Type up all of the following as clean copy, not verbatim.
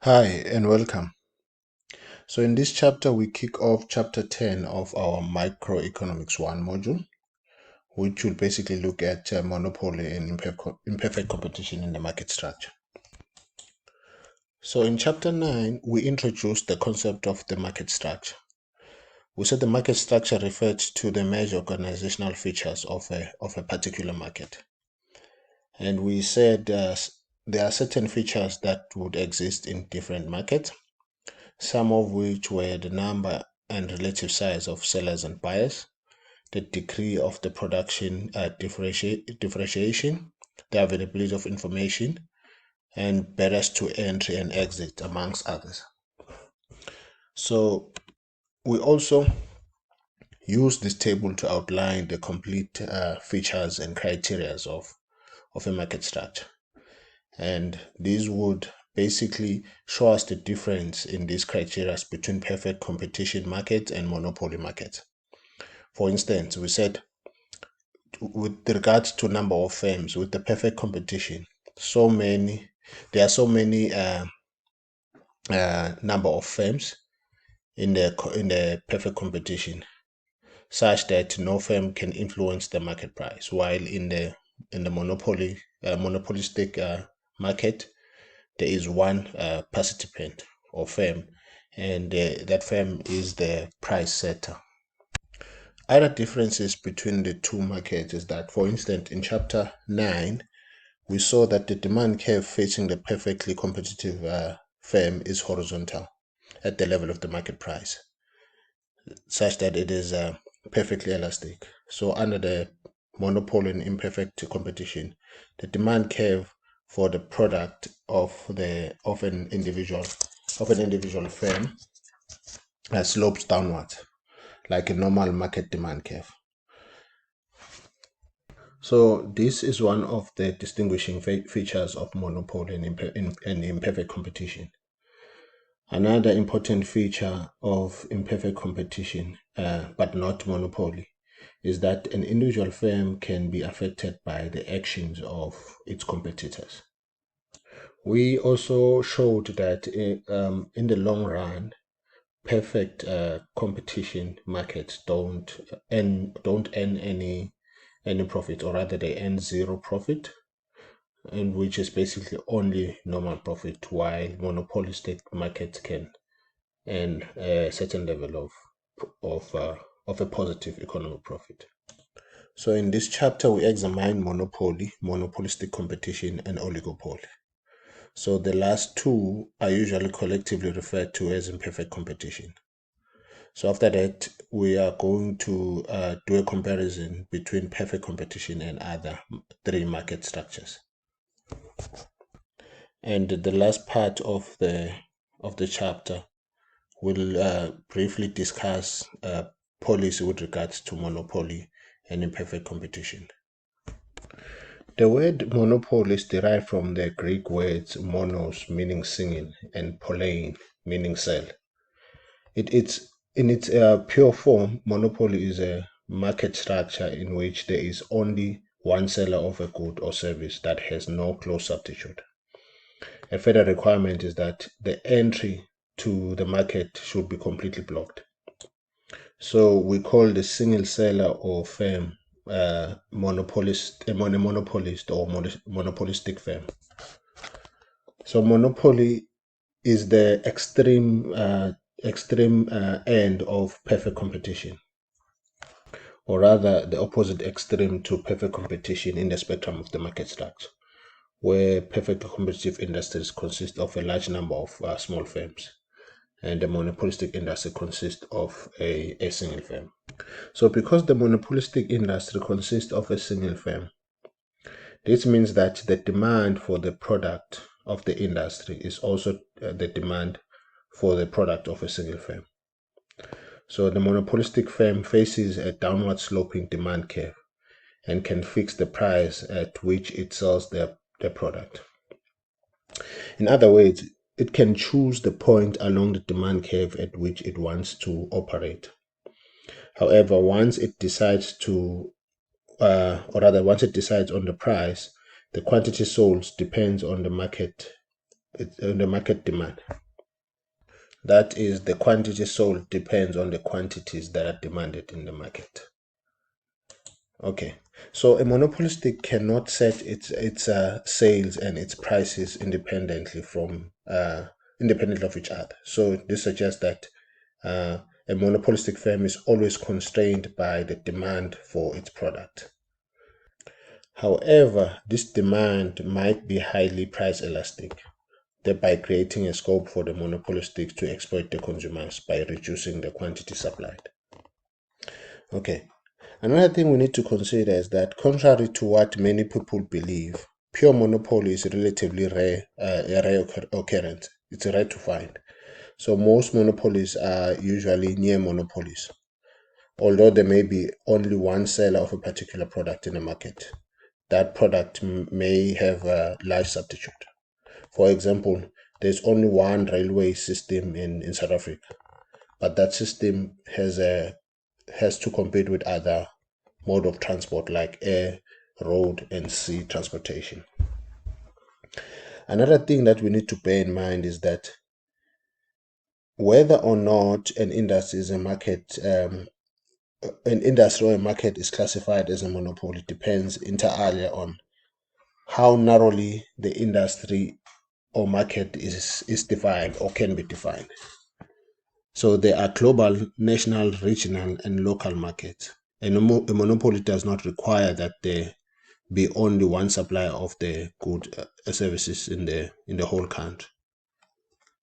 Hi and welcome. So in this chapter, we kick off chapter 10 of our Microeconomics 1 module, which will basically look at monopoly and imperfect competition in the market structure. So in chapter 9, we introduced the concept of the market structure. We said the market structure referred to the major organizational features of a particular market. And we said there are certain features that would exist in different markets, some of which were the number and relative size of sellers and buyers, the degree of the production differentiation, the availability of information, and barriers to entry and exit, amongst others. So we also use this table to outline the complete features and criteria of a market structure. And these would basically show us the difference in these criteria between perfect competition markets and monopoly markets. For instance, we said with regards to number of firms with the perfect competition, there are so many number of firms in the perfect competition, such that no firm can influence the market price, while in the monopolistic market, there is one participant or firm, and that firm is the price setter. Other differences between the two markets is that, for instance, in chapter 9, we saw that the demand curve facing the perfectly competitive firm is horizontal at the level of the market price, such that it is perfectly elastic. So under the monopoly and imperfect competition, the demand curve for the product of an individual firm slopes downwards like a normal market demand curve. So this is one of the distinguishing features of monopoly and imperfect competition. Another important feature of imperfect competition, but not monopoly, is that an individual firm can be affected by the actions of its competitors. We also showed that in the long run, perfect competition markets don't earn any profit, or rather they earn zero profit, and which is basically only normal profit, while monopolistic markets can earn a certain level of a positive economic profit. So in this chapter, we examine monopoly, monopolistic competition, and oligopoly. So the last two are usually collectively referred to as imperfect competition. So after that, we are going to do a comparison between perfect competition and other three market structures. And the last part of the chapter will briefly discuss policy with regards to monopoly and imperfect competition. The word monopoly is derived from the Greek words monos, meaning single, and polein, meaning sell. It's in its pure form, monopoly is a market structure in which there is only one seller of a good or service that has no close substitute. A further requirement is that the entry to the market should be completely blocked. So we call the single seller or firm a monopolist or monopolistic firm. So monopoly is the extreme end of perfect competition, or rather the opposite extreme to perfect competition in the spectrum of the market structure, where perfectly competitive industries consist of a large number of small firms, and the monopolistic industry consists of a single firm. So because the monopolistic industry consists of a single firm, this means that the demand for the product of the industry is also the demand for the product of a single firm. So the monopolistic firm faces a downward sloping demand curve and can fix the price at which it sells their product. In other words, it can choose the point along the demand curve at which it wants to operate. However, once it decides on the price, the quantity sold depends on the market demand. That is, the quantity sold depends on the quantities that are demanded in the market. Okay, so a monopolistic cannot set its sales and its prices independently of each other. So this suggests that a monopolistic firm is always constrained by the demand for its product. However, this demand might be highly price elastic, thereby creating a scope for the monopolistic to exploit the consumers by reducing the quantity supplied. Okay, another thing we need to consider is that, contrary to what many people believe, pure monopoly is relatively rare, a rare occurrence. It's rare to find. So most monopolies are usually near monopolies, although there may be only one seller of a particular product in the market. That product may have a large substitute. For example, there's only one railway system in South Africa, but that system has to compete with other mode of transport like air, road, and sea transportation. Another thing that we need to bear in mind is that whether or not an industry or a market is classified as a monopoly depends entirely on how narrowly the industry or market is defined or can be defined. So there are global, national, regional, and local markets. A monopoly does not require that there be only one supplier of the good services in the whole country.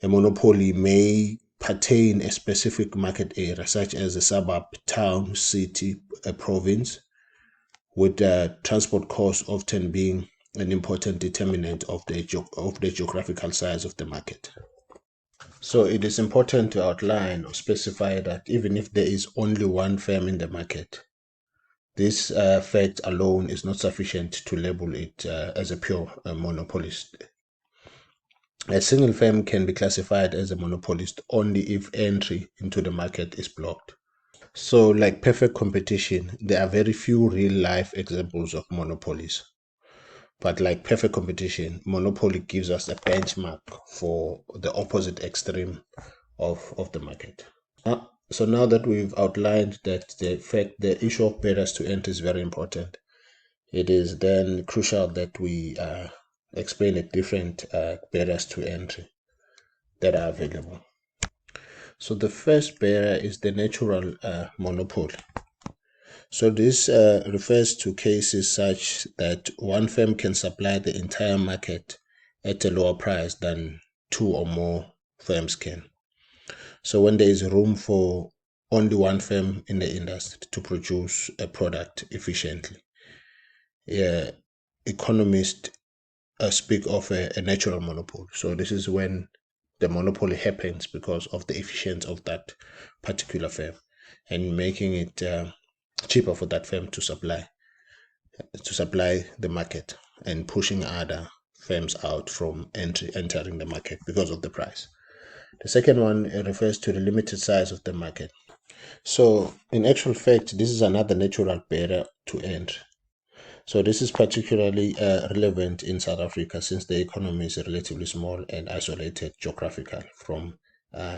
A monopoly may pertain a specific market area, such as a suburb, town, city, a province, with transport costs often being an important determinant of the geographical size of the market. So it is important to outline or specify that even if there is only one firm in the market, this fact alone is not sufficient to label it as a pure monopolist. A single firm can be classified as a monopolist only if entry into the market is blocked. So, like perfect competition, there are very few real-life examples of monopolies. But like perfect competition, monopoly gives us a benchmark for the opposite extreme of the market. So now that we've outlined that the issue of barriers to entry is very important, it is then crucial that we explain the different barriers to entry that are available. So the first barrier is the natural monopoly. So this refers to cases such that one firm can supply the entire market at a lower price than two or more firms can. So when there is room for only one firm in the industry to produce a product efficiently, economists speak of a natural monopoly. So this is when the monopoly happens because of the efficiency of that particular firm and making it cheaper for that firm to supply the market and pushing other firms out from entering the market because of the price. The second one refers to the limited size of the market. So in actual fact, this is another natural barrier to entry. So this is particularly relevant in South Africa since the economy is relatively small and isolated geographically from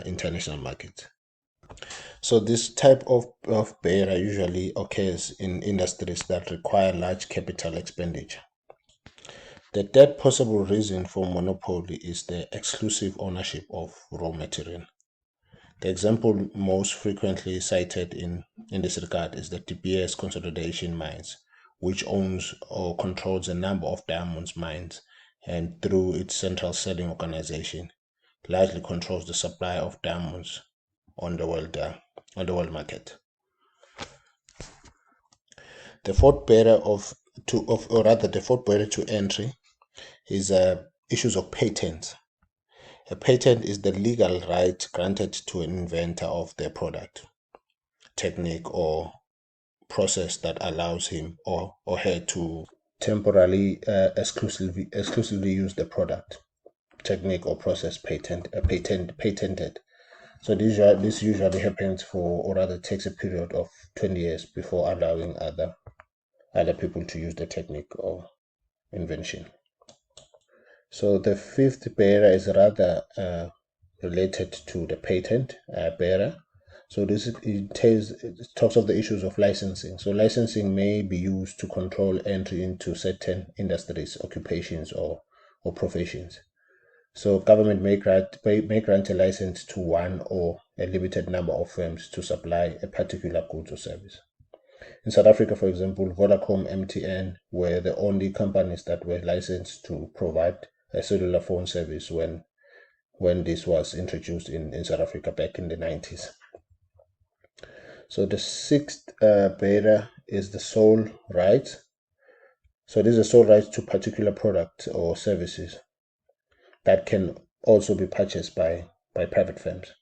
international markets. So this type of barrier usually occurs in industries that require large capital expenditure. The third possible reason for monopoly is the exclusive ownership of raw material. The example most frequently cited in this regard is the De Beers Consolidation Mines, which owns or controls a number of diamonds mines and through its central selling organization largely controls the supply of diamonds on the world market. The fourth barrier to entry is issues of patents. A patent is the legal right granted to an inventor of their product, technique, or process that allows him or her to temporarily exclusively use the product, technique, or process patented. So this usually happens or rather takes a period of 20 years before allowing other people to use the technique or invention. So the fifth barrier is rather related to the patent bearer. So it talks of the issues of licensing. So licensing may be used to control entry into certain industries, occupations, or professions. So government may grant a license to one or a limited number of firms to supply a particular goods or service. In South Africa, for example, Vodacom, MTN were the only companies that were licensed to provide a cellular phone service when this was introduced in South Africa back in the 90s. So the sixth beta is the sole rights. So this is a sole right to particular products or services that can also be purchased by private firms.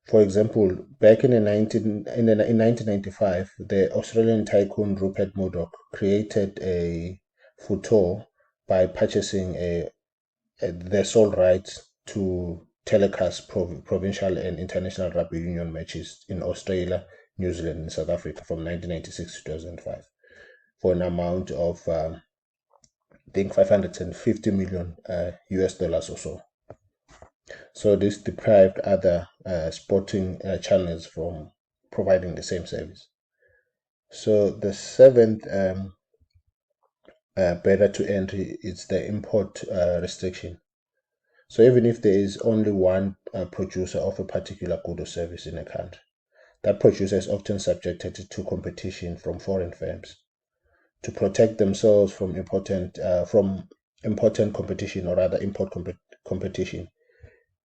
For example, back in 1995, the Australian tycoon Rupert Murdoch created a futur by purchasing the sole rights to telecast provincial and international rugby union matches in Australia, New Zealand, and South Africa from 1996 to 2005 for an amount of, I think, 550 million US dollars or so. So this deprived other sporting channels from providing the same service. So the seventh barrier to entry is the import restriction. So even if there is only one producer of a particular good or service in a country, that producer is often subjected to competition from foreign firms. To protect themselves from important competition, or rather import competition,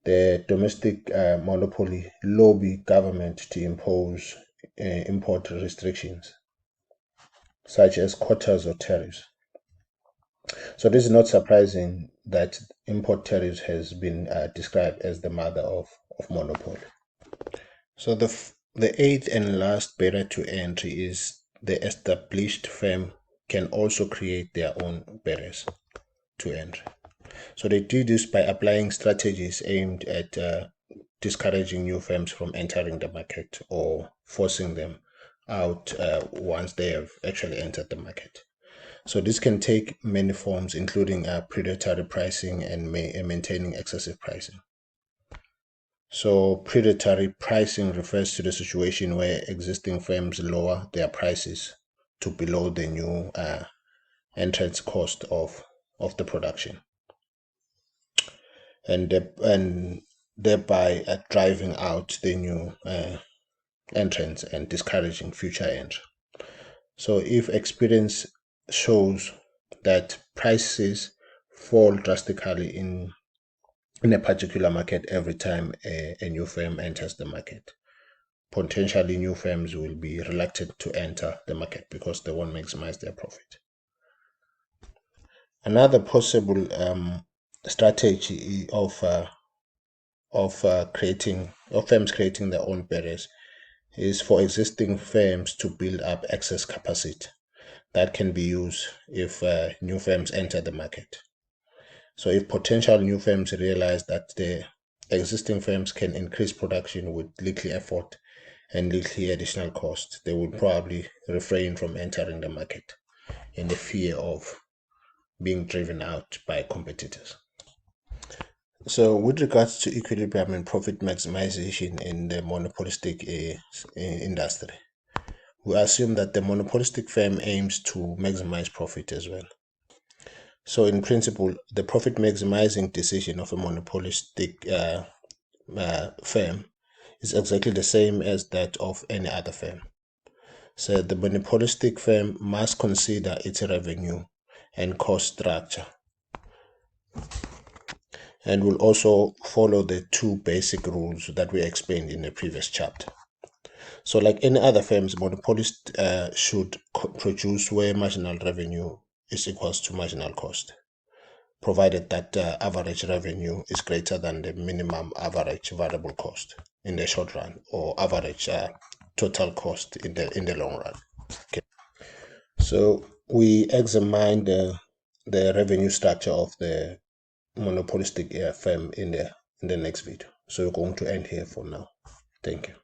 the domestic monopoly lobby government to impose import restrictions, such as quotas or tariffs. So this is not surprising that import tariffs has been described as the mother of monopoly. So the eighth and last barrier to entry is the established firm can also create their own barriers to entry. So they do this by applying strategies aimed at discouraging new firms from entering the market or forcing them out once they have actually entered the market. So this can take many forms, including predatory pricing and maintaining excessive pricing. So predatory pricing refers to the situation where existing firms lower their prices to below the new entrance cost of the production, and thereby driving out the new entrants and discouraging future entry. So if experience shows that prices fall drastically in a particular market every time a new firm enters the market, potentially new firms will be reluctant to enter the market because they won't maximize their profit. Another possible strategy of firms creating their own barriers is for existing firms to build up excess capacity that can be used if new firms enter the market. So if potential new firms realize that the existing firms can increase production with little effort and little additional cost, they will probably refrain from entering the market in the fear of being driven out by competitors. So with regards to equilibrium and profit maximization in the monopolistic industry, we assume that the monopolistic firm aims to maximize profit as well. So in principle, the profit maximizing decision of a monopolistic firm is exactly the same as that of any other firm. So the monopolistic firm must consider its revenue and cost structure, and will also follow the two basic rules that we explained in the previous chapter. So like any other firms, monopolist should produce where marginal revenue is equals to marginal cost, provided that average revenue is greater than the minimum average variable cost in the short run, or average total cost in the long run. Okay. So we examined the revenue structure of the monopolistic firm in the next video. So we're going to end here for now. Thank you.